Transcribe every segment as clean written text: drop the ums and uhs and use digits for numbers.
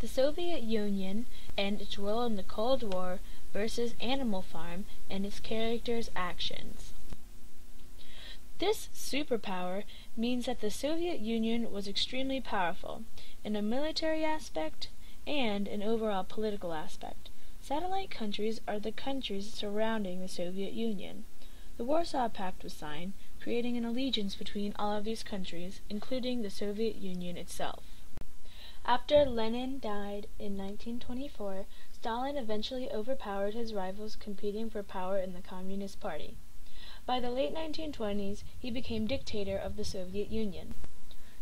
the Soviet Union and its role in the Cold War versus Animal Farm and its characters' actions. This superpower means that the Soviet Union was extremely powerful in a military aspect and an overall political aspect. Satellite countries are the countries surrounding the Soviet Union. The Warsaw Pact was signed, creating an allegiance between all of these countries, including the Soviet Union itself. After Lenin died in 1924, Stalin eventually overpowered his rivals competing for power in the Communist Party. By the late 1920s, he became dictator of the Soviet Union.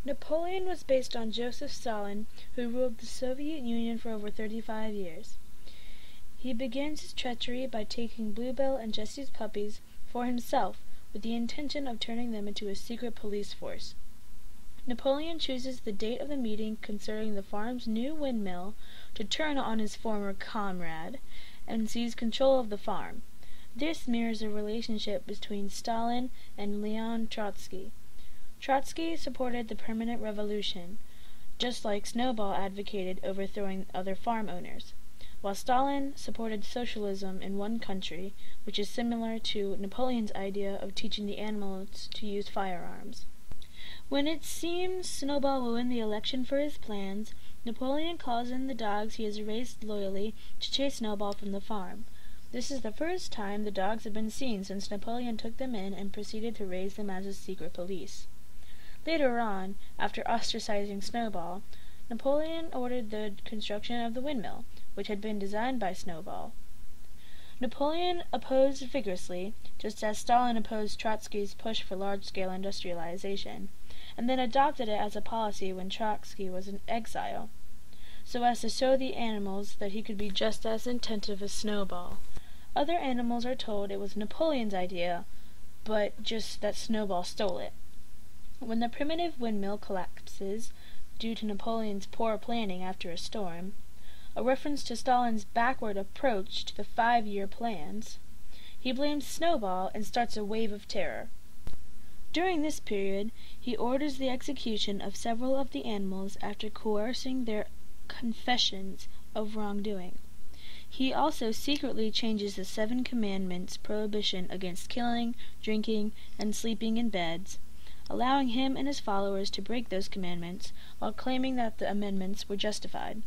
Napoleon was based on Joseph Stalin, who ruled the Soviet Union for over 35 years. He begins his treachery by taking Bluebell and Jesse's puppies for himself, with the intention of turning them into a secret police force. Napoleon chooses the date of the meeting concerning the farm's new windmill to turn on his former comrade and seize control of the farm. This mirrors a relationship between Stalin and Leon Trotsky. Trotsky supported the permanent revolution, just like Snowball advocated overthrowing other farm owners, while Stalin supported socialism in one country, which is similar to Napoleon's idea of teaching the animals to use firearms. When it seems Snowball will win the election for his plans, Napoleon calls in the dogs he has raised loyally to chase Snowball from the farm. This is the first time the dogs have been seen since Napoleon took them in and proceeded to raise them as his secret police. Later on, after ostracizing Snowball, Napoleon ordered the construction of the windmill, which had been designed by Snowball. Napoleon opposed vigorously, just as Stalin opposed Trotsky's push for large-scale industrialization, and then adopted it as a policy when Trotsky was in exile, so as to show the animals that he could be just as attentive as Snowball. Other animals are told it was Napoleon's idea, but just that Snowball stole it. When the primitive windmill collapses due to Napoleon's poor planning after a storm, a reference to Stalin's backward approach to the 5-year plans, he blames Snowball and starts a wave of terror. During this period, he orders the execution of several of the animals after coercing their confessions of wrongdoing. He also secretly changes the 7 commandments prohibition against killing, drinking, and sleeping in beds, allowing him and his followers to break those commandments while claiming that the amendments were justified,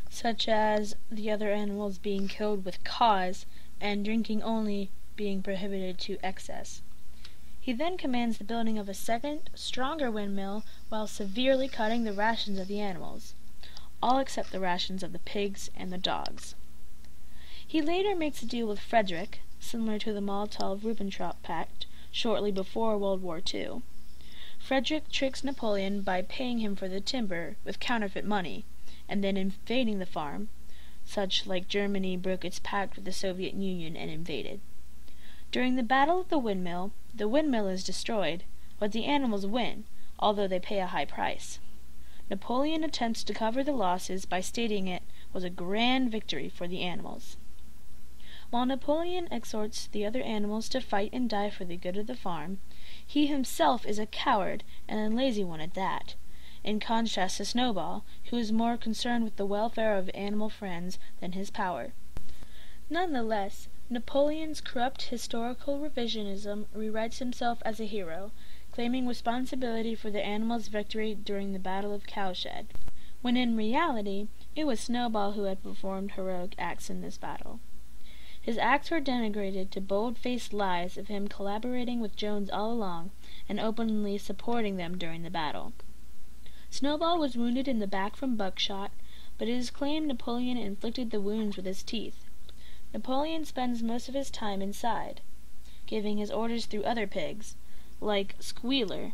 such as the other animals being killed with cause and drinking only being prohibited to excess. He then commands the building of a second, stronger windmill while severely cutting the rations of the animals, all except the rations of the pigs and the dogs. He later makes a deal with Frederick, similar to the Molotov-Ribbentrop Pact, shortly before World War II. Frederick tricks Napoleon by paying him for the timber with counterfeit money, and then invading the farm, such like Germany broke its pact with the Soviet Union and invaded. During the Battle of the windmill is destroyed, but the animals win, although they pay a high price. Napoleon attempts to cover the losses by stating it was a grand victory for the animals. While Napoleon exhorts the other animals to fight and die for the good of the farm, he himself is a coward, and a lazy one at that, in contrast to Snowball, who is more concerned with the welfare of animal friends than his power. Nonetheless, Napoleon's corrupt historical revisionism rewrites himself as a hero, claiming responsibility for the animals' victory during the Battle of Cowshed, when in reality it was Snowball who had performed heroic acts in this battle. His acts were denigrated to bold-faced lies of him collaborating with Jones all along and openly supporting them during the battle. Snowball was wounded in the back from buckshot, but it is claimed Napoleon inflicted the wounds with his teeth. Napoleon spends most of his time inside, giving his orders through other pigs, like Squealer,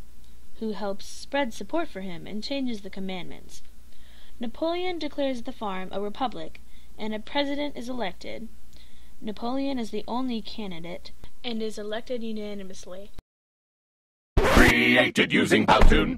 who helps spread support for him and changes the commandments. Napoleon declares the farm a republic, and a president is elected. Napoleon is the only candidate, and is elected unanimously. Created using Powtoon.